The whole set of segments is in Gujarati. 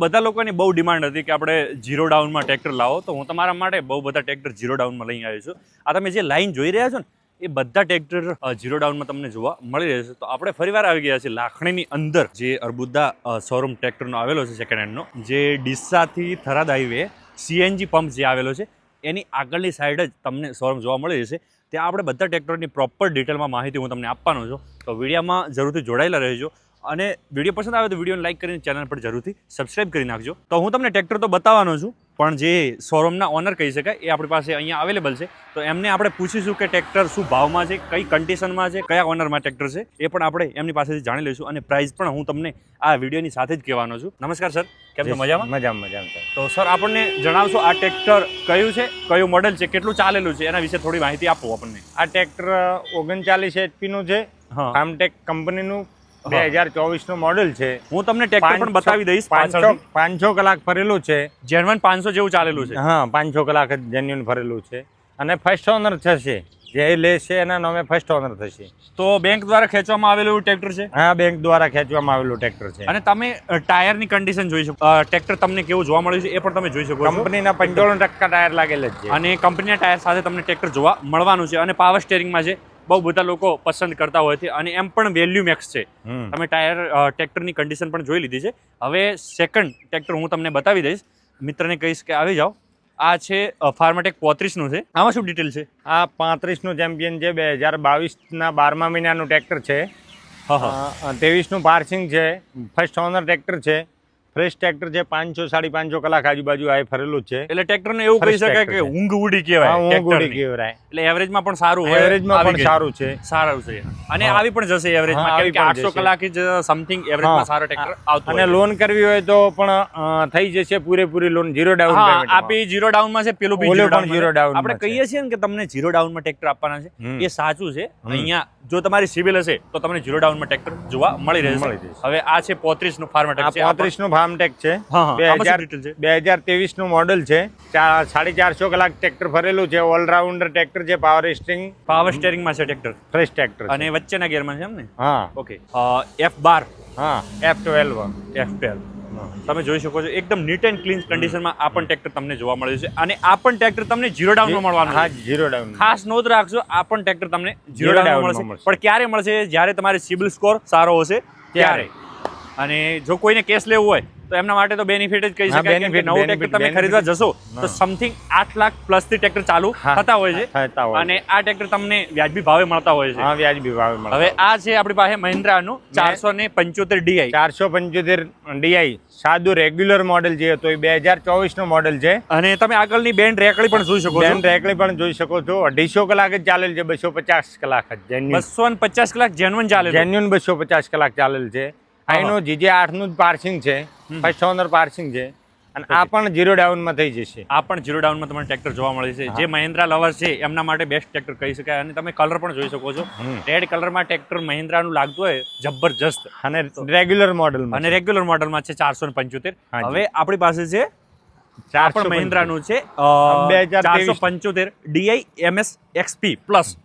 બધા લોકોની બહુ ડિમાન્ડ હતી કે આપણે ઝીરો ડાઉનમાં ટ્રેક્ટર લાવો, તો હું તમારા માટે બહુ બધા ટ્રેક્ટર ઝીરો ડાઉનમાં લઈને આવ્યો છું. આ તમે જે લાઈન જોઈ રહ્યા છો ને, એ બધા ટ્રેક્ટર ઝીરો ડાઉનમાં તમને જોવા મળી રહેશે. તો આપણે ફરીવાર આવી ગયા છીએ લાખણીની અંદર, જે અર્બુદા શોરૂમ ટ્રેક્ટરનો આવેલો છે સેકન્ડ હેન્ડનો, જે ડીસાથી થરાદ હાઈવે સીએનજી પંપ જે આવેલો છે એની આગળની સાઈડ જ તમને શોરૂમ જોવા મળી જશે. ત્યાં આપણે બધા ટ્રેક્ટરની પ્રોપર ડિટેલમાં માહિતી હું તમને આપવાનો છું. તો વિડીયોમાં જરૂરથી જોડાયેલા રહેજો, અને વિડીયો પસંદ આવે તો વિડીયોને લાઈક કરીને ચેનલ પર જરૂરથી સબસ્ક્રાઇબ કરી નાખજો. તો હું તમને ટ્રેક્ટર તો બતાવવાનો છું, પણ જે શોરૂમના ઓનર કહી શકાય એ આપણી પાસે અહીંયા અવેલેબલ છે. તો એમને આપણે પૂછીશું કે ટ્રેક્ટર શું ભાવમાં છે, કઈ કન્ડિશનમાં છે, કયા ઓનરમાં ટ્રેક્ટર છે, એ પણ આપણે એમની પાસેથી જાણી લઈશું. અને પ્રાઇસ પણ હું તમને આ વિડીયોની સાથે જ કહેવાનો છું. નમસ્કાર સર, કેમ છો? મજામાં? મજામાં. તો સર આપણને જણાવશો આ ટ્રેક્ટર કયું છે, કયું મોડેલ છે, કેટલું ચાલેલું છે, એના વિશે થોડી માહિતી આપો આપણને. આ ટ્રેક્ટર 39 HP નું છે, ફાર્મટેક કંપનીનું 2024 નું મોડેલ છે. હું તમને ટ્રેક્ટર પણ બતાવી દઈશ. 500 કલાક ફરેલું છે, જેન્યુઅન 500 જેવું ચાલેલું છે. હા, 500 કલાક જ જેન્યુઅન ફરેલું છે, અને ફર્સ્ટ ઓનર થશે. જે લેશે એના નામે ફર્સ્ટ ઓનર થશે. તો બેંક દ્વારા ખેંચવામાં આવેલું ટ્રેક્ટર છે? હા, બેંક દ્વારા ખેંચવામાં આવેલું ટ્રેક્ટર છે. અને તમે ટાયરની કન્ડિશન જોઈ શકો, ટ્રેક્ટર તમને કેવું જોવા મળ્યું છે એ પણ તમે જોઈ શકો. કંપનીના 95% ટાયર લાગેલ જ છે, અને કંપનીના ટાયર સાથે તમને ટ્રેક્ટર જોવા મળવાનું છે. અને પાવર સ્ટેરિંગમાં છે, બહુ બધા લોકો પસંદ કરતા હોય છે, અને એમ પણ વેલ્યુ મેક્સ છે. તમે ટાયર ટ્રેક્ટરની કન્ડિશન પણ જોઈ લીધી છે. હવે સેકન્ડ ટ્રેક્ટર હું તમને બતાવી દઈશ. મિત્રને કહીશ કે આવી જાઓ. આ છે ફાર્મટેક 35 નું છે. આમાં શું ડિટેલ છે? આ 35 નું ચેમ્પિયન છે, 2022 ના 12મા મહિનાનું ટ્રેક્ટર છે. 23 નું પાર્સિંગ છે, ફર્સ્ટ ઓનર ટ્રેક્ટર છે, ફ્રેશ ટ્રેક્ટર છે. 500-550 કલાક આજુબાજુ આ ફરેલું છે. એટલે ટ્રેક્ટરને એવું કહી શકાય કે ઊંઘ ઉડી કહેવાય. ઊંઘ ઉડી કહેવાય. એટલે એવરેજમાં પણ સારું હોય. એવરેજમાં પણ સારું છે. અને આવી પણ જશે એવરેજમાં, કેમ કે 800 કલાક જ સમથિંગ એવરેજમાં સારો ટ્રેક્ટર આવતો. અને લોન કરવી હોય તો પણ થઈ જશે, પૂરેપૂરી લોન ઝીરો ડાઉન પેમેન્ટ. આપી ઝીરો ડાઉનમાં છે, પેલું બી ઝીરો ડાઉન. આપણે કહીએ છીએ ને કે તમને ઝીરો ડાઉનમાં ટ્રેક્ટર આપવાના છે, એ સાચું છે. અહીંયા જો તમારી સિવિલ હશે તો તમને ઝીરો ડાઉનમાં ટ્રેક્ટર જોવા મળી રહેશે. હવે આ છે 35 નું ફાર્મટેક છે. 35 નું ફાર્મટેક છે, 2023 નું મોડેલ છે. 450 કલાક ટ્રેક્ટર ફરેલું છે, ઓલરાઉન્ડર ટ્રેક્ટર છે. પાવર સ્ટેરિંગમાં છે ટ્રેક્ટર, ફ્રેશ ટ્રેક્ટર, અને વચ્ચેના ગિયરમાં છે એમ ને? હા, ઓકે. F12, હા, F12. તમે જોઈ શકો છો, એકદમ નીટ એન્ડ ક્લીન કન્ડિશનમાં આ પણ ટ્રેક્ટર તમને જોવા મળ્યું છે. અને આ પણ ટ્રેક્ટર તમને ઝીરો ડાઉનમાં મળવાનું. હા, ઝીરો ડાઉન. ખાસ નોંધ રાખજો, આ પણ ટ્રેક્ટર તમને ઝીરો ડાઉનમાં મળશે. પણ ક્યારે મળશે? જ્યારે તમારે સિબિલ સ્કોર સારો હશે ત્યારે. અને જો કોઈને કેશ લેવું હોય તો એમના માટે તો બેનિફિટ જ કહી શકાય. કેમ કે નવું ટ્રેક્ટર તમે ખરીદવા જશો તો સમથિંગ 8 લાખ પ્લસ થી ટ્રેક્ટર ચાલુ થતા હોય છે, અને આ ટ્રેક્ટર તમને વ્યાજબી ભાવે મળતા હોય છે. હા, વ્યાજબી ભાવે મળે. હવે આ છે આપણી પાસે મહિન્દ્રાનું 475 DI. 475 DI સાદું રેગ્યુલર મોડેલ છે, તો એ 2024 નું મોડેલ છે. અને તમે આગળની બેન્ડ રેકડી પણ જોઈ શકો છો. બેન્ડ રેકડી પણ જોઈ શકો છો. 250 કલાક જ ચાલેલ છે, 250 કલાક જ જેન્યુઅન. 250 કલાક જેન્યુઅન ચાલે, જેન્યુઅન 250 કલાક ચાલેલ છે. આનું GJ8 નું જ પાર્સિંગ છે, ફર્સ્ટ ઓનર પાર્સિંગ છે. અને આ પણ ઝીરો ડાઉનમાં થઈ જશે. આ પણ ઝીરો ડાઉનમાં તમને ટ્રેક્ટર જોવા મળે છે. જે મહિન્દ્રા લવર છે એમના માટે બેસ્ટ ટ્રેક્ટર કહી શકાય. અને તમે કલર પણ જોઈ શકો છો, રેડ કલરમાં ટ્રેક્ટર મહિન્દ્રાનું લાગતું હોય જબરજસ્ત. અને રેગ્યુલર મોડલમાં, અને રેગ્યુલર મોડલમાં છે 475. હવે આપણી પાસે છે મહિન્દ્રાનું છે 475 DI MS XP પ્લસ.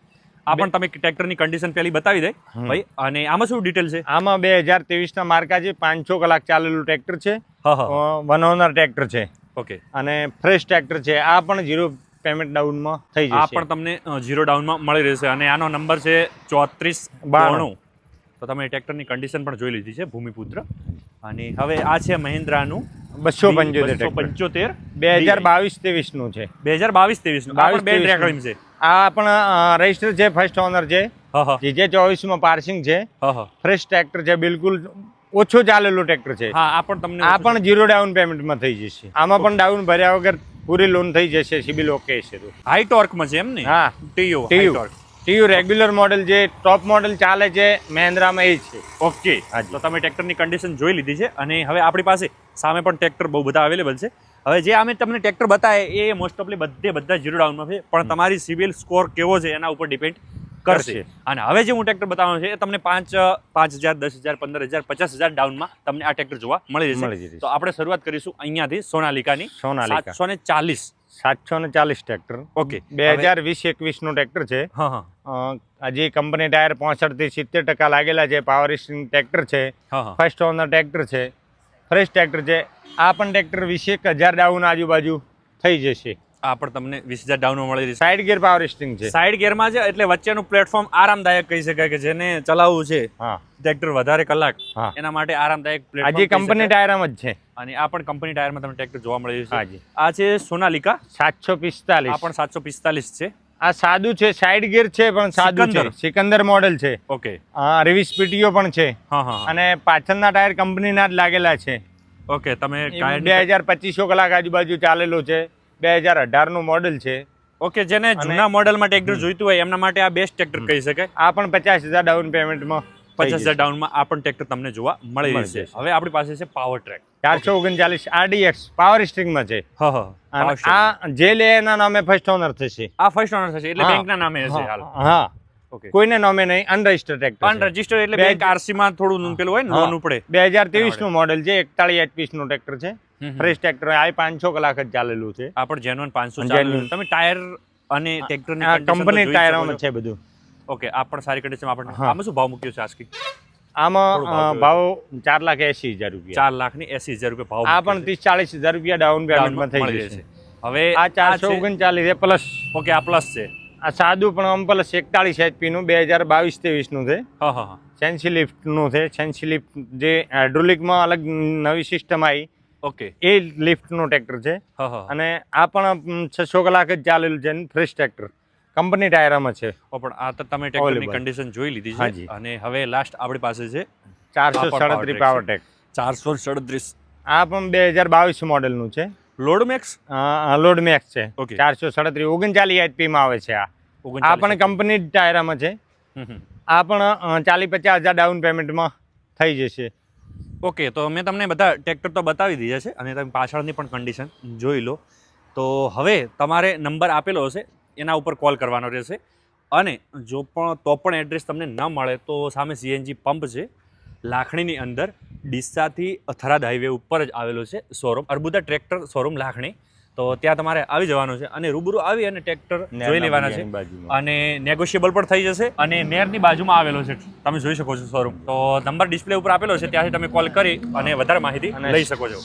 આ પણ તમે ટ્રેક્ટરની કન્ડિશન પહેલી બતાવી દે ભાઈ. અને આમાં શું ડિટેલ છે? આમાં 2023 ના માર્કા છે, 500 કલાક ચાલેલું ટ્રેક્ટર છે, વન ઓનર ટ્રેક્ટર છે. ઓકે. અને ફ્રેશ ટ્રેક્ટર છે. આ પણ ઝીરો પેમેન્ટ ડાઉનમાં થઈ જશે. આ પણ તમને ઝીરો ડાઉનમાં મળી રહેશે. અને આનો નંબર છે 3492. તો તમે ટ્રેક્ટરની કન્ડિશન પણ જોઈ લીધી છે, ભૂમિપુત્ર. અને હવે આ છે મહિન્દ્રાનું 275 2022-23 નું છે. 2022-23 નું. આ પણ બેન્ડ રેકડિંગ છે. આ પણ રજિસ્ટર છે, ફર્સ્ટ ઓનર છે. GJ24 માં પાર્સિંગ છે, ફ્રેશ ટ્રેક્ટર છે, બિલકુલ ઓછો ચાલેલું ટ્રેક્ટર છે. હા, આ પણ ઝીરો ડાઉન પેમેન્ટમાં થઈ જશે. આમાં પણ ડાઉન ભર્યા વગર પૂરી લોન થઈ જશે, સિબિલ ઓકે છે. તો હાઈ ટોર્કમાં છે એમ ને? હા, TU રેગ્યુલર મોડેલ છે, ટોપ મોડેલ ચાલે છે મહિન્દ્રામાં એ છે. ઓકે. તો તમે ટ્રેક્ટરની કન્ડિશન જોઈ લીધી છે. અને હવે આપણી પાસે સામે પણ ટ્રેક્ટર બહુ બધા અવેલેબલ છે. હવે જે અમે તમને ટ્રેક્ટર બતાવે એ મોસ્ટ ઓફલી બધા ઝીરો ડાઉનમાં છે, પણ તમારી સિવિલ સ્કોર કેવો છે એના ઉપર ડિપેન્ડ કરશે. અને હવે જે હું ટ્રેક્ટર બતાવવાનું છે એ તમને 5,000, 10,000, 15,000, 50,000 ડાઉનમાં તમને આ ટ્રેક્ટર જોવા મળી જશે. તો આપણે શરૂઆત કરીશું અહીંયાથી સોનાલિકાની. 740 ટ્રેક્ટર. ઓકે. 2020-21 નું ટ્રેક્ટર છે. હજી કંપની ટાયર 65 થી 70% લાગેલા છે. પાવર સ્ટીરિંગ ટ્રેક્ટર છે, ફર્સ્ટ ઓનર ટ્રેક્ટર છે. ફ્રેશ ટ્રેક્ટર છે. આ પણ ટ્રેક્ટર 21,000 ડાઉન આજુબાજુ થઈ જશે. આ પણ તમને 20,000 ડાઉનમાં મળી રહેશે. સાઇડ ગિયર પાવર સ્ટીરિંગ છે. સાઈડ ગિયરમાં છે એટલે વચ્ચેનું પ્લેટફોર્મ આરામદાયક કહી શકાય કે જેને ચલાવવું છે હા ટ્રેક્ટર વધારે કલાક હા. એના માટે આરામદાયક આ પ્લેટફોર્મ જે કંપની ટાયરમાં જ છે. અને આ પણ કંપની ટાયરમાં તમને ટ્રેક્ટર જોવા મળી રહ્યું હાજી. છે. આ છે સોનાલિકા. 745. આ પણ 745 છે. આ સાદું છે, સાઇડ ગિયર છે પણ સાદું છે. સિકંદર. સિકંદર મોડેલ છે. ઓકે. રિવિસ પીટીઓ પણ છે. હા હા અને પાછળના ટાયર કંપનીના જ લાગેલા છે. ઓકે. તમે 2200 કલાક આજુબાજુ ચાલેલું છે. 2018 નું મોડેલ છે. ઓકે, જેને જૂના મોડેલમાં ટ્રેક્ટર જોઈતું હોય એમના માટે આ બેસ્ટ ટ્રેક્ટર કહી શકાય. આ પણ 50,000 ડાઉન પેમેન્ટમાં 50,000 ડાઉનમાં આ પણ ટ્રેક્ટર તમને જોવા મળી મળી રહેશે. જશે. હવે આપણી પાસે છે પાવર ટ્રેક. 439 RDX પાવર સ્ટીરિંગમાં છે. હા હા. અને આ જે લે એના નામે ફર્સ્ટ ઓનર થશે. આ ફર્સ્ટ ઓનર થશે એટલે હા. બેંકના નામે હશે હાલ. હા ઓકે. કોઈને નામે નહીં, અનરજિસ્ટર્ડ ટ્રેક્ટર. અનરજિસ્ટર એટલે બે- બેંક આરસી માં થોડું પેલું હોય ને લોન ઉપડે. 2023 નું મોડેલ છે. 41 HP નું ટ્રેક્ટર છે. હમ. ફ્રેશ ટ્રેક્ટર આ 500 કલાક જ ચાલેલું છે. આ પણ જેન્યુઅન 500 Genuine. ચાલે. તમે ટાયર અને ટ્રેક્ટરની આ condition તો કંપની જોઈ ટાયરોમાં શકો છો. છે બધું. ઓકે, આ પણ સારી કન્ડિશનમાં આપણને. હા. આમાં શું ભાવ મૂક્યો છે આસ્કી? આમાં થોડો ભાવ ભાવ 4,80,000 રૂપિયા. 4,80,000 રૂપિયા ભાવ આ મૂક્યો પણ છે. 30-40,000 રૂપિયા ડાઉન પેમેન્ટમાં થઈ મળી જશે. રહેશે. હવે આ 439 છે પ્લસ. ઓકે, આ પ્લસ છે. આ સાદું પણ આમ પ્લસ 41 HP નું 2022-23 નું છે. હા હા હા. સેન્સી લિફ્ટનું છે. સેન્સી લિફ્ટ જે હાઇડ્રોલિકમાં અલગ નવી સિસ્ટમ આવી ઓકે. એ લિફ્ટનું ટ્રેક્ટર છે. હા હા. અને આ પણ 600 કલાક જ ચાલેલું છે. ફ્રેશ ટ્રેક્ટર કંપની ટાયરમાં છે. પણ આ તો તમે ટ્રેક્ટરની Available. કન્ડિશન જોઈ લીધી હાજી. છે. અને હવે લાસ્ટ આપણી પાસે છે 437 પાવર ટેક. 437. આ પણ 2022 મોડેલનું છે. Load max. લોડ મેક્સ છે. Okay. 437 39 HP માં આવે છે. આ પણ કંપની ટાયરમાં છે. આ પણ 40-50,000 ડાઉન પેમેન્ટમાં થઈ જશે. ઓકે, તો મેં તમને બધા ટ્રેક્ટર તો બતાવી દીધા છે અને તમે પાછળની પણ કન્ડિશન જોઈ લો. તો હવે તમારે નંબર આપેલો હશે એના ઉપર કોલ કરવાનો રહેશે. અને જો પણ એડ્રેસ તમને ન મળે તો સામે CNG પંપ છે લાખણીની અંદર, ડીસાથી થરાદ હાઈવે ઉપર જ આવેલો છે showroom, Arbuda tractor showroom Lakhani. તો ત્યાં તમારે આવી જવાનું છે અને રૂબરૂ આવી અને ટ્રેક્ટર જોઈ લેવાના છે. બાજુમાં. અને નેગોશિયેબલ પણ થઈ જશે. અને નેરની બાજુમાં આવેલો છે, તમે જોઈ શકો છો શોરૂમ. તો નંબર ડિસ્પ્લે ઉપર આપેલો છે, ત્યાંથી તમે કોલ કરી અને વધારે માહિતી અને લઈ શકો છો.